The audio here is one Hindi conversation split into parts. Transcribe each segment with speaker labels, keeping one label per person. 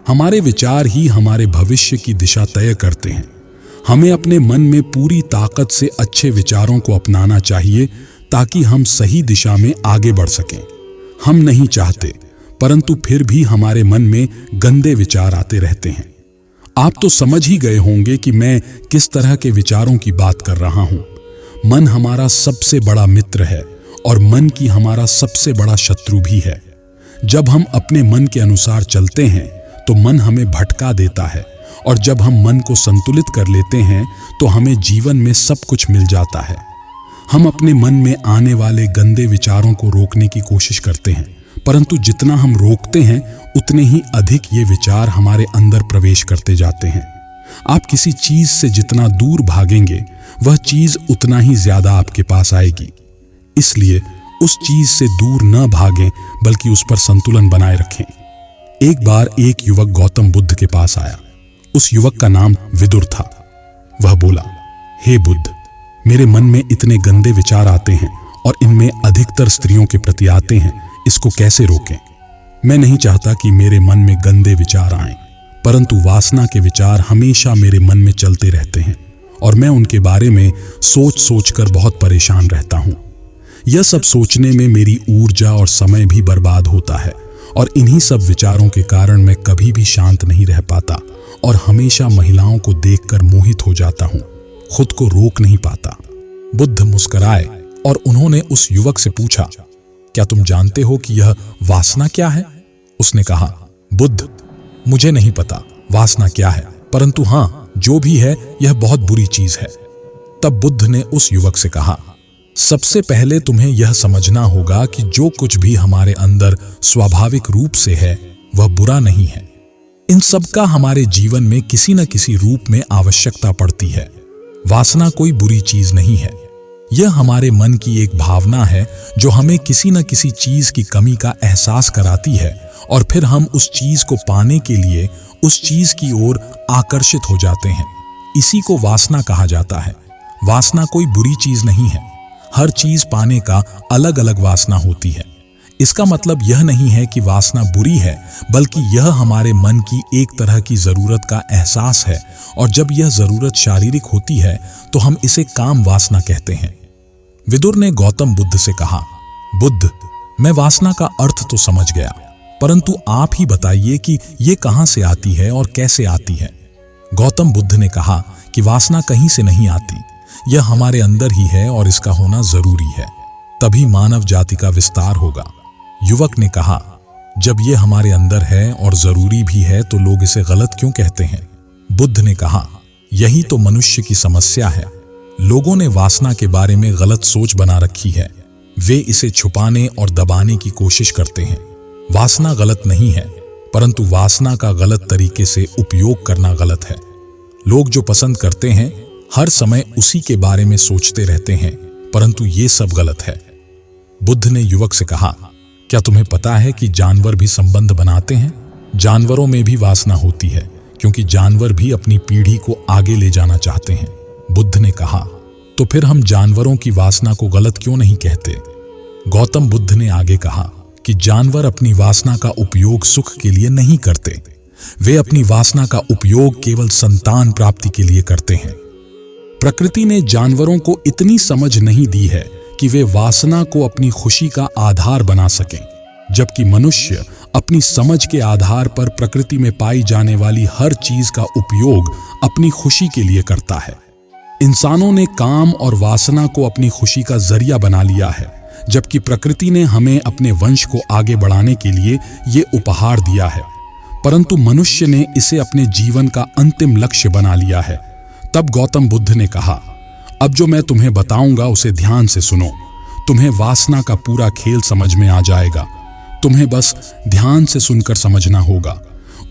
Speaker 1: हमारे विचार ही हमारे भविष्य की दिशा तय करते हैं। हमें अपने मन में पूरी ताकत से अच्छे विचारों को अपनाना चाहिए ताकि हम सही दिशा में आगे बढ़ सकें। हम नहीं चाहते, परंतु फिर भी हमारे मन में गंदे विचार आते रहते हैं। आप तो समझ ही गए होंगे कि मैं किस तरह के विचारों की बात कर रहा हूं। मन हमारा सबसे बड़ा मित्र है और मन की हमारा सबसे बड़ा शत्रु भी है। जब हम अपने मन के अनुसार चलते हैं तो मन हमें भटका देता है, और जब हम मन को संतुलित कर लेते हैं तो हमें जीवन में सब कुछ मिल जाता है। हम अपने मन में आने वाले गंदे विचारों को रोकने की कोशिश करते हैं, परंतु जितना हम रोकते हैं उतने ही अधिक ये विचार हमारे अंदर प्रवेश करते जाते हैं। आप किसी चीज से जितना दूर भागेंगे वह चीज उतना ही ज्यादा आपके पास आएगी। इसलिए उस चीज से दूर न भागें, बल्कि उस पर संतुलन बनाए रखें। एक बार एक युवक गौतम बुद्ध के पास आया। उस युवक का नाम विदुर था। वह बोला, हे बुद्ध, मेरे मन में इतने गंदे विचार आते हैं और इनमें अधिकतर स्त्रियों के प्रति आते हैं, इसको कैसे रोकें? मैं नहीं चाहता कि मेरे मन में गंदे विचार आएं, परंतु वासना के विचार हमेशा मेरे मन में चलते रहते हैं और मैं उनके बारे में सोच सोचकर बहुत परेशान रहता हूं। यह सब सोचने में मेरी ऊर्जा और समय भी बर्बाद होता है और इन्हीं सब विचारों के कारण मैं कभी भी शांत नहीं रह पाता और हमेशा महिलाओं को देखकर मोहित हो जाता हूं, खुद को रोक नहीं पाता। बुद्ध मुस्कुराए और उन्होंने उस युवक से पूछा, क्या तुम जानते हो कि यह वासना क्या है? उसने कहा, बुद्ध, मुझे नहीं पता वासना क्या है, परंतु हां, जो भी है यह बहुत बुरी चीज है। तब बुद्ध ने उस युवक से कहा, सबसे पहले तुम्हें यह समझना होगा कि जो कुछ भी हमारे अंदर स्वाभाविक रूप से है वह बुरा नहीं है। इन सब का हमारे जीवन में किसी न किसी रूप में आवश्यकता पड़ती है। वासना कोई बुरी चीज नहीं है। यह हमारे मन की एक भावना है जो हमें किसी न किसी चीज की कमी का एहसास कराती है और फिर हम उस चीज को पाने के लिए उस चीज की ओर आकर्षित हो जाते हैं। इसी को वासना कहा जाता है। वासना कोई बुरी चीज नहीं है। हर चीज पाने का अलग अलग वासना होती है। इसका मतलब यह नहीं है कि वासना बुरी है, बल्कि यह हमारे मन की एक तरह की जरूरत का एहसास है, और जब यह जरूरत शारीरिक होती है तो हम इसे काम वासना कहते हैं। विदुर ने गौतम बुद्ध से कहा, बुद्ध, मैं वासना का अर्थ तो समझ गया, परंतु आप ही बताइए कि ये कहां से आती है और कैसे आती है। गौतम बुद्ध ने कहा कि वासना कहीं से नहीं आती, यह हमारे अंदर ही है और इसका होना जरूरी है, तभी मानव जाति का विस्तार होगा। युवक ने कहा, जब यह हमारे अंदर है और जरूरी भी है तो लोग इसे गलत क्यों कहते हैं? बुद्ध ने कहा, यही तो मनुष्य की समस्या है। लोगों ने वासना के बारे में गलत सोच बना रखी है। वे इसे छुपाने और दबाने की कोशिश करते हैं। वासना गलत नहीं है, परंतु वासना का गलत तरीके से उपयोग करना गलत है। लोग जो पसंद करते हैं हर समय उसी के बारे में सोचते रहते हैं, परंतु ये सब गलत है। बुद्ध ने युवक से कहा, क्या तुम्हें पता है कि जानवर भी संबंध बनाते हैं? जानवरों में भी वासना होती है, क्योंकि जानवर भी अपनी पीढ़ी को आगे ले जाना चाहते हैं। बुद्ध ने कहा, तो फिर हम जानवरों की वासना को गलत क्यों नहीं कहते? गौतम बुद्ध ने आगे कहा कि जानवर अपनी वासना का उपयोग सुख के लिए नहीं करते, वे अपनी वासना का उपयोग केवल संतान प्राप्ति के लिए करते हैं। प्रकृति ने जानवरों को इतनी समझ नहीं दी है कि वे वासना को अपनी खुशी का आधार बना सकें, जबकि मनुष्य अपनी समझ के आधार पर प्रकृति में पाई जाने वाली हर चीज का उपयोग अपनी खुशी के लिए करता है। इंसानों ने काम और वासना को अपनी खुशी का जरिया बना लिया है, जबकि प्रकृति ने हमें अपने वंश को आगे बढ़ाने के लिए ये उपहार दिया है, परंतु मनुष्य ने इसे अपने जीवन का अंतिम लक्ष्य बना लिया है। तब गौतम बुद्ध ने कहा, अब जो मैं तुम्हें बताऊंगा उसे ध्यान से सुनो। तुम्हें वासना का पूरा खेल समझ में आ जाएगा। तुम्हें बस ध्यान से सुनकर समझना होगा।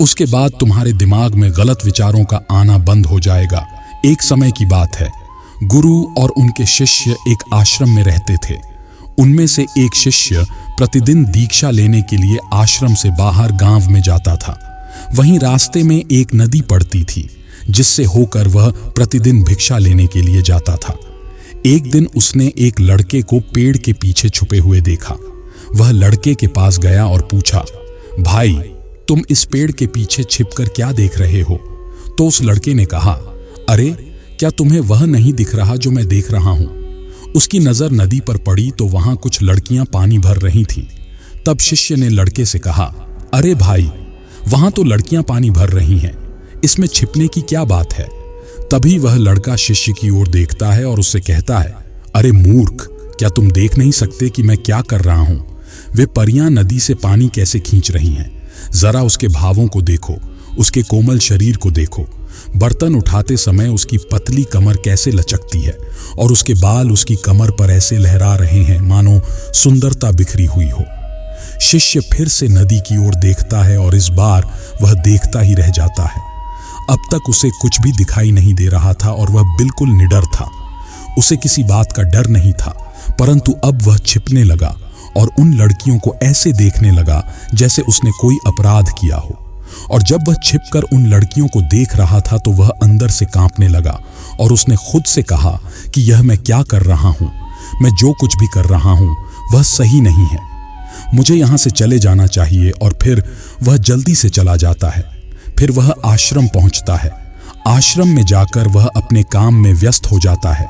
Speaker 1: उसके बाद तुम्हारे दिमाग में गलत विचारों का आना बंद हो जाएगा। एक समय की बात है, गुरु और उनके शिष्य एक आश्रम में रहते थे। उनमें से एक शिष्य प्रतिदिन दीक्षा लेने के लिए आश्रम से बाहर गांव में जाता था। वहीं रास्ते में एक नदी पड़ती थी, जिससे होकर वह प्रतिदिन भिक्षा लेने के लिए जाता था। एक दिन उसने एक लड़के को पेड़ के पीछे छुपे हुए देखा। वह लड़के के पास गया और पूछा, भाई, तुम इस पेड़ के पीछे छिपकर क्या देख रहे हो? तो उस लड़के ने कहा, अरे क्या तुम्हें वह नहीं दिख रहा जो मैं देख रहा हूं? उसकी नजर नदी पर पड़ी तो वहां कुछ लड़कियां पानी भर रही थीं। तब शिष्य ने लड़के से कहा, अरे भाई, वहां तो लड़कियां पानी भर रही हैं, इसमें छिपने की क्या बात है? तभी वह लड़का शिष्य की ओर देखता है और उससे कहता है, अरे मूर्ख, क्या तुम देख नहीं सकते कि मैं क्या कर रहा हूं? वे परियां नदी से पानी कैसे खींच रही हैं। जरा उसके भावों को देखो, उसके कोमल शरीर को देखो। बर्तन उठाते समय उसकी पतली कमर कैसे लचकती है और उसके बाल उसकी कमर पर ऐसे लहरा रहे हैं मानो सुंदरता बिखरी हुई हो। शिष्य फिर से नदी की ओर देखता है और इस बार वह देखता ही रह जाता है। अब तक उसे कुछ भी दिखाई नहीं दे रहा था और वह बिल्कुल निडर था। उसे किसी बात का डर नहीं था, परंतु अब वह छिपने लगा और उन लड़कियों को ऐसे देखने लगा जैसे उसने कोई अपराध किया हो। और जब वह छिपकर उन लड़कियों को देख रहा था तो वह अंदर से कांपने लगा और उसने खुद से कहा कि यह मैं क्या कर रहा हूं? मैं जो कुछ भी कर रहा हूं वह सही नहीं है। मुझे यहां से चले जाना चाहिए। और फिर वह जल्दी से चला जाता है। फिर वह आश्रम पहुंचता है। आश्रम में जाकर वह अपने काम में व्यस्त हो जाता है,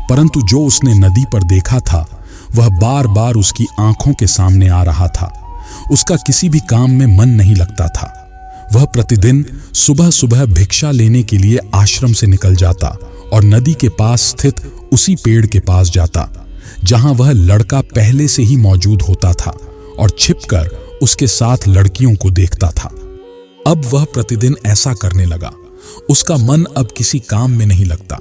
Speaker 1: परंतु जो उसने नदी पर देखा था वह बार बार उसकी आंखों के सामने आ रहा था। उसका किसी भी काम में मन नहीं लगता था। वह प्रतिदिन सुबह सुबह भिक्षा लेने के लिए आश्रम से निकल जाता और नदी के पास स्थित उसी पेड़ के पास जाता जहां वह लड़का पहले से ही मौजूद होता था और छिपकर उसके साथ लड़कियों को देखता था। अब वह प्रतिदिन ऐसा करने लगा। उसका मन अब किसी काम में नहीं लगता।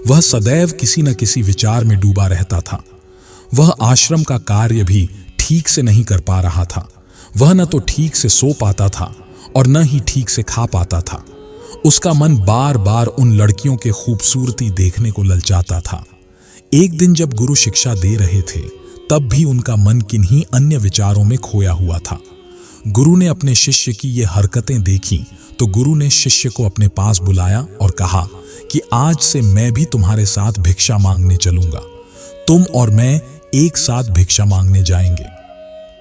Speaker 1: वह सदैव किसी न किसी विचार में डूबा रहता था। वह आश्रम का कार्य भी ठीक से नहीं कर पा रहा था। वह न तो ठीक से सो पाता था और न ही ठीक से खा पाता था। उसका मन बार बार उन लड़कियों के खूबसूरती देखने को ललचाता था। एक दिन जब गुरु शिक्षा दे रहे थे तब भी उनका मन किन्हीं अन्य विचारों में खोया हुआ था। गुरु ने अपने शिष्य की ये हरकतें देखी तो गुरु ने शिष्य को अपने पास बुलाया और कहा कि आज से मैं भी तुम्हारे साथ भिक्षा मांगने चलूंगा। तुम और मैं एक साथ भिक्षा मांगने जाएंगे।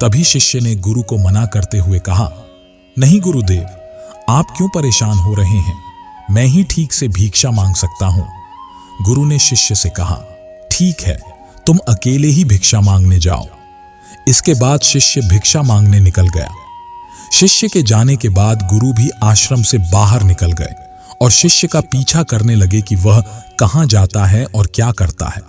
Speaker 1: तभी शिष्य ने गुरु को मना करते हुए कहा, नहीं गुरुदेव, आप क्यों परेशान हो रहे हैं? मैं ही ठीक से भिक्षा मांग सकता हूं। गुरु ने शिष्य से कहा, ठीक है, तुम अकेले ही भिक्षा मांगने जाओ। इसके बाद शिष्य भिक्षा मांगने निकल गया। शिष्य के जाने के बाद गुरु भी आश्रम से बाहर निकल गए और शिष्य का पीछा करने लगे कि वह कहां जाता है और क्या करता है।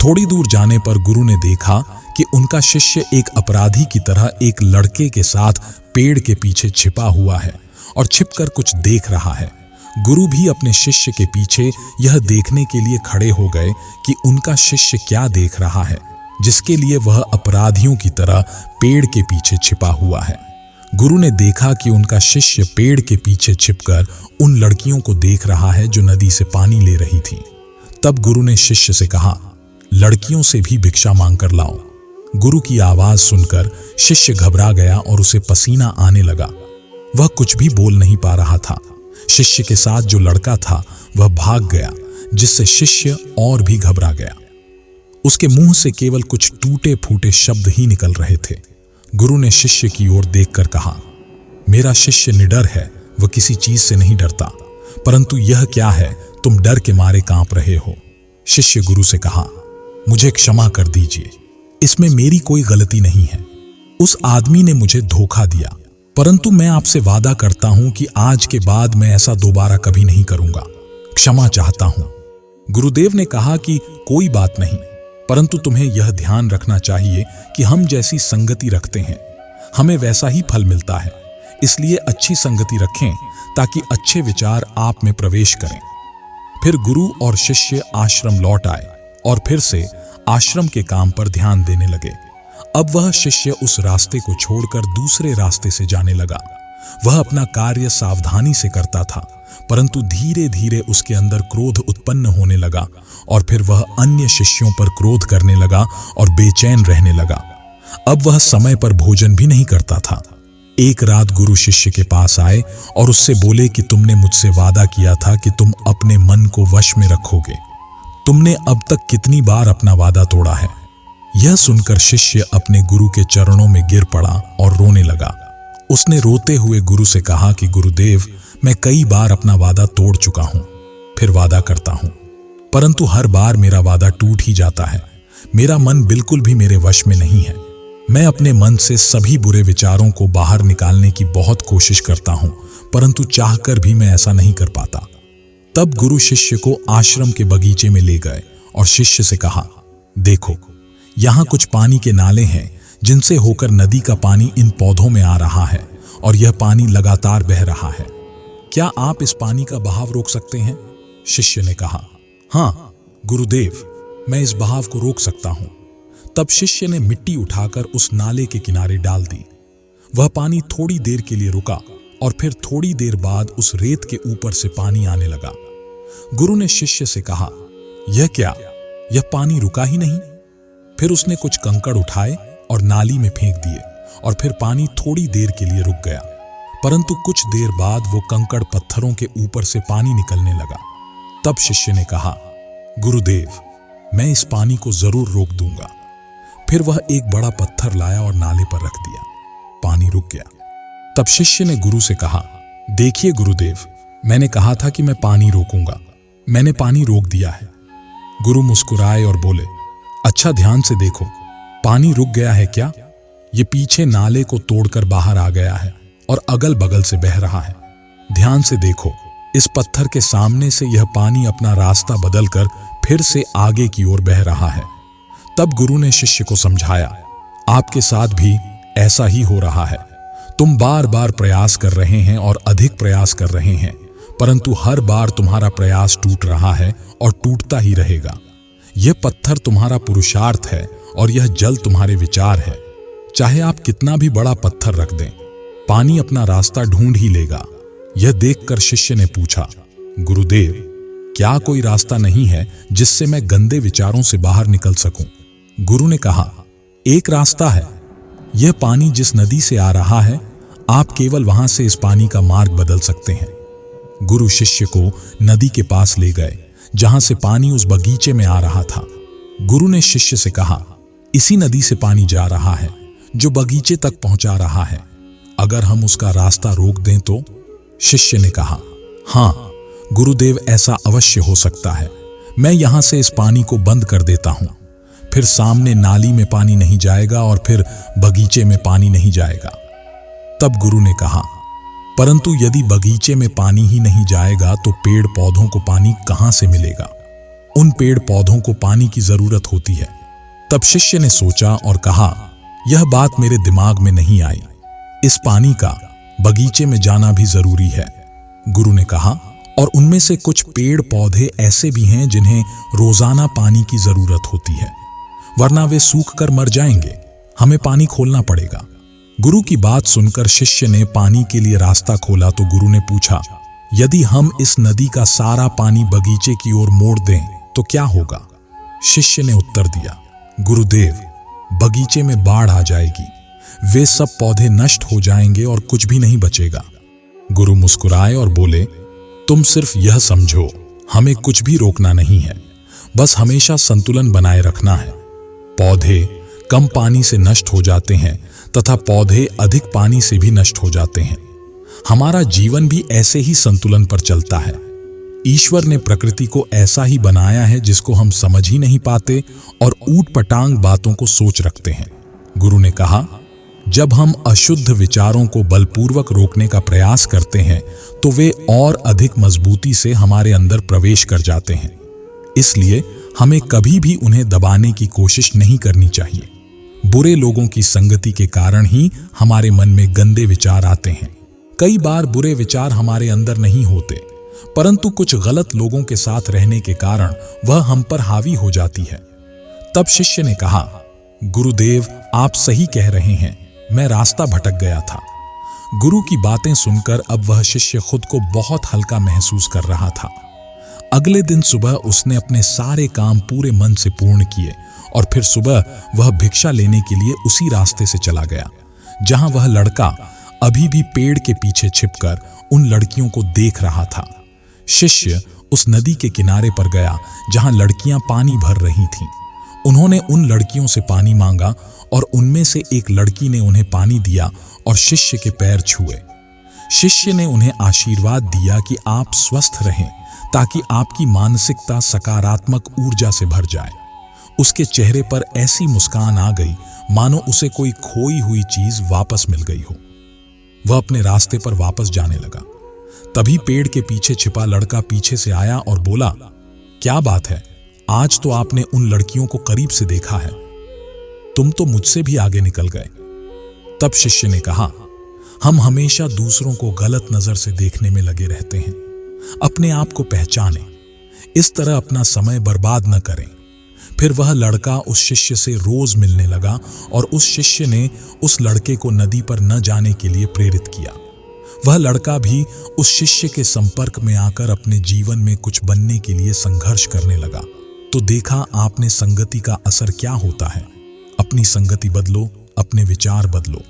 Speaker 1: थोड़ी दूर जाने पर गुरु ने देखा कि उनका शिष्य एक अपराधी की तरह एक लड़के के साथ पेड़ के पीछे छिपा हुआ है और छिपकर कुछ देख रहा है। गुरु भी अपने शिष्य के पीछे यह देखने के लिए खड़े हो गए कि उनका शिष्य क्या देख रहा है, जिसके लिए वह अपराधियों की तरह पेड़ के पीछे छिपा हुआ है। गुरु ने देखा कि उनका शिष्य पेड़ के पीछे छिपकर उन लड़कियों को देख रहा है जो नदी से पानी ले रही थी। तब गुरु ने शिष्य से कहा, लड़कियों से भी भिक्षा मांग कर लाओ। गुरु की आवाज सुनकर शिष्य घबरा गया और उसे पसीना आने लगा। वह कुछ भी बोल नहीं पा रहा था। शिष्य के साथ जो लड़का था वह भाग गया, जिससे शिष्य और भी घबरा गया। उसके मुंह से केवल कुछ टूटे फूटे शब्द ही निकल रहे थे। गुरु ने शिष्य की ओर देखकर कहा, मेरा शिष्य निडर है, वह किसी चीज से नहीं डरता, परंतु यह क्या है, तुम डर के मारे कांप रहे हो। शिष्य गुरु से कहा, मुझे क्षमा कर दीजिए, इसमें मेरी कोई गलती नहीं है। उस आदमी ने मुझे धोखा दिया, परंतु मैं आपसे वादा करता हूं कि आज के बाद मैं ऐसा दोबारा कभी नहीं करूंगा। क्षमा चाहता हूं। गुरुदेव ने कहा कि कोई बात नहीं, परंतु तुम्हें यह ध्यान रखना चाहिए कि हम जैसी संगति रखते हैं हमें वैसा ही फल मिलता है। इसलिए अच्छी संगति रखें ताकि अच्छे विचार आप में प्रवेश करें। फिर गुरु और शिष्य आश्रम लौट आए और फिर से आश्रम के काम पर ध्यान देने लगे। अब वह शिष्य उस रास्ते को छोड़कर दूसरे रास्ते से जाने लगा। वह अपना कार्य सावधानी से करता था, परंतु धीरे धीरे उसके अंदर क्रोध उत्पन्न होने लगा और फिर वह अन्य शिष्यों पर क्रोध करने लगा और बेचैन रहने लगा। अब वह समय पर भोजन भी नहीं करता था। एक रात गुरु शिष्य के पास आए और उससे बोले कि तुमने मुझसे वादा किया था कि तुम अपने मन को वश में रखोगे। तुमने अब तक कितनी बार अपना वादा तोड़ा है? यह सुनकर शिष्य अपने गुरु के चरणों में गिर पड़ा और रोने लगा।
Speaker 2: उसने रोते हुए गुरु से कहा कि गुरुदेव, मैं कई बार अपना वादा तोड़ चुका हूं, फिर वादा करता हूं, परंतु हर बार मेरा वादा टूट ही जाता है। मेरा मन बिल्कुल भी मेरे वश में नहीं है। मैं अपने मन से सभी बुरे विचारों को बाहर निकालने की बहुत कोशिश करता हूं, परंतु चाहकर भी मैं ऐसा नहीं कर पाता। तब गुरु शिष्य को आश्रम के बगीचे में ले गए और शिष्य से कहा, देखो, यहां कुछ पानी के नाले हैं जिनसे होकर नदी का पानी इन पौधों में आ रहा है और यह पानी लगातार बह रहा है। क्या आप इस पानी का बहाव रोक सकते हैं? शिष्य ने कहा, हाँ गुरुदेव, मैं इस बहाव को रोक सकता हूं। तब शिष्य ने मिट्टी उठाकर उस नाले के किनारे डाल दी। वह पानी थोड़ी देर के लिए रुका और फिर थोड़ी देर बाद उस रेत के ऊपर से पानी आने लगा। गुरु ने शिष्य से कहा, यह क्या? यह पानी रुका ही नहीं। फिर उसने कुछ कंकड़ उठाए और नाली में फेंक दिए और फिर पानी थोड़ी देर के लिए रुक गया, परंतु कुछ देर बाद वो कंकड़ पत्थरों के ऊपर से पानी निकलने लगा। तब शिष्य ने कहा, गुरुदेव, मैं इस पानी को जरूर रोक दूंगा। फिर वह एक बड़ा पत्थर लाया और नाले पर रख दिया। पानी रुक गया। तब शिष्य ने गुरु से कहा, देखिए गुरुदेव, मैंने कहा था कि मैं पानी रोकूंगा, मैंने पानी रोक दिया है। गुरु मुस्कुराए और बोले, अच्छा ध्यान से देखो, पानी रुक गया है क्या? ये पीछे नाले को तोड़कर बाहर आ गया है और अगल बगल से बह रहा है। ध्यान से देखो, इस पत्थर के सामने से यह पानी अपना रास्ता बदलकर फिर से आगे की ओर बह रहा है। तब गुरु ने शिष्य को समझाया, आपके साथ भी ऐसा ही हो रहा है। तुम बार बार प्रयास कर रहे हैं और अधिक प्रयास कर रहे हैं, परंतु हर बार तुम्हारा प्रयास टूट रहा है और टूटता ही रहेगा। यह पत्थर तुम्हारा पुरुषार्थ है और यह जल तुम्हारे विचार है। चाहे आप कितना भी बड़ा पत्थर रख दें, पानी अपना रास्ता ढूंढ ही लेगा। यह देखकर शिष्य ने पूछा, गुरुदेव, क्या कोई रास्ता नहीं है जिससे मैं गंदे विचारों से बाहर निकल सकूं? गुरु ने कहा, एक रास्ता है। यह पानी जिस नदी से आ रहा है, आप केवल वहां से इस पानी का मार्ग बदल सकते हैं। गुरु शिष्य को नदी के पास ले गए जहां से पानी उस बगीचे में आ रहा था। गुरु ने शिष्य से कहा, इसी नदी से पानी जा रहा है जो बगीचे तक पहुंचा रहा है। अगर हम उसका रास्ता रोक दें तो? शिष्य ने कहा, हाँ गुरुदेव, ऐसा अवश्य हो सकता है। मैं यहां से इस पानी को बंद कर देता हूं, फिर सामने नाली में पानी नहीं जाएगा और फिर बगीचे में पानी नहीं जाएगा। तब गुरु ने कहा, परंतु यदि बगीचे में पानी ही नहीं जाएगा तो पेड़ पौधों को पानी कहां से मिलेगा? उन पेड़ पौधों को पानी की जरूरत होती है। तब शिष्य ने सोचा और कहा, यह बात मेरे दिमाग में नहीं आई। इस पानी का बगीचे में जाना भी जरूरी है। गुरु ने कहा, और उनमें से कुछ पेड़ पौधे ऐसे भी हैं जिन्हें रोजाना पानी की जरूरत होती है, वरना वे सूख कर मर जाएंगे। हमें पानी खोलना पड़ेगा। गुरु की बात सुनकर शिष्य ने पानी के लिए रास्ता खोला तो गुरु ने पूछा, यदि हम इस नदी का सारा पानी बगीचे की ओर मोड़ दें तो क्या होगा? शिष्य ने उत्तर दिया, गुरुदेव, बगीचे में बाढ़ आ जाएगी, वे सब पौधे नष्ट हो जाएंगे और कुछ भी नहीं बचेगा। गुरु मुस्कुराए और बोले, तुम सिर्फ यह समझो, हमें कुछ भी रोकना नहीं है, बस हमेशा संतुलन बनाए रखना है। पौधे कम पानी से नष्ट हो जाते हैं तथा पौधे अधिक पानी से भी नष्ट हो जाते हैं। हमारा जीवन भी ऐसे ही संतुलन पर चलता है। ईश्वर ने प्रकृति को ऐसा ही बनाया है जिसको हम समझ ही नहीं पाते और ऊटपटांग बातों को सोच रखते हैं। गुरु ने कहा, जब हम अशुद्ध विचारों को बलपूर्वक रोकने का प्रयास करते हैं तो वे और अधिक मजबूती से हमारे अंदर प्रवेश कर जाते हैं। इसलिए हमें कभी भी उन्हें दबाने की कोशिश नहीं करनी चाहिए। बुरे लोगों की संगति के कारण ही हमारे मन में गंदे विचार आते हैं। कई बार बुरे विचार हमारे अंदर नहीं होते, परंतु कुछ गलत लोगों के साथ रहने के कारण वह हम पर हावी हो जाती है। तब शिष्य ने कहा, गुरुदेव, आप सही कह रहे हैं, मैं रास्ता भटक गया था। गुरु की बातें सुनकर अब वह शिष्य खुद को बहुत हल्का महसूस कर रहा था। अगले दिन सुबह उसने अपने सारे काम पूरे मन से पूर्ण किए और फिर सुबह वह भिक्षा लेने के लिए उसी रास्ते से चला गया जहां वह लड़का अभी भी पेड़ के पीछे छिपकर उन लड़कियों को देख रहा था। शिष्य उस नदी के किनारे पर गया जहां लड़कियां पानी भर रही थीं। उन्होंने उन लड़कियों से पानी मांगा और उनमें से एक लड़की ने उन्हें पानी दिया और शिष्य के पैर छुए। शिष्य ने उन्हें आशीर्वाद दिया कि आप स्वस्थ रहें ताकि आपकी मानसिकता सकारात्मक ऊर्जा से भर जाए। उसके चेहरे पर ऐसी मुस्कान आ गई मानो उसे कोई खोई हुई चीज वापस मिल गई हो। वह अपने रास्ते पर वापस जाने लगा। तभी पेड़ के पीछे छिपा लड़का पीछे से आया और बोला, क्या बात है, आज तो आपने उन लड़कियों को करीब से देखा है, तुम तो मुझसे भी आगे निकल गए। तब शिष्य ने कहा, हम हमेशा दूसरों को गलत नजर से देखने में लगे रहते हैं। अपने आप को पहचानें, इस तरह अपना समय बर्बाद न करें। फिर वह लड़का उस शिष्य से रोज मिलने लगा और उस शिष्य ने उस लड़के को नदी पर न जाने के लिए प्रेरित किया। वह लड़का भी उस शिष्य के संपर्क में आकर अपने जीवन में कुछ बनने के लिए संघर्ष करने लगा। तो देखा आपने संगति का असर क्या होता है। अपनी संगति बदलो, अपने विचार बदलो।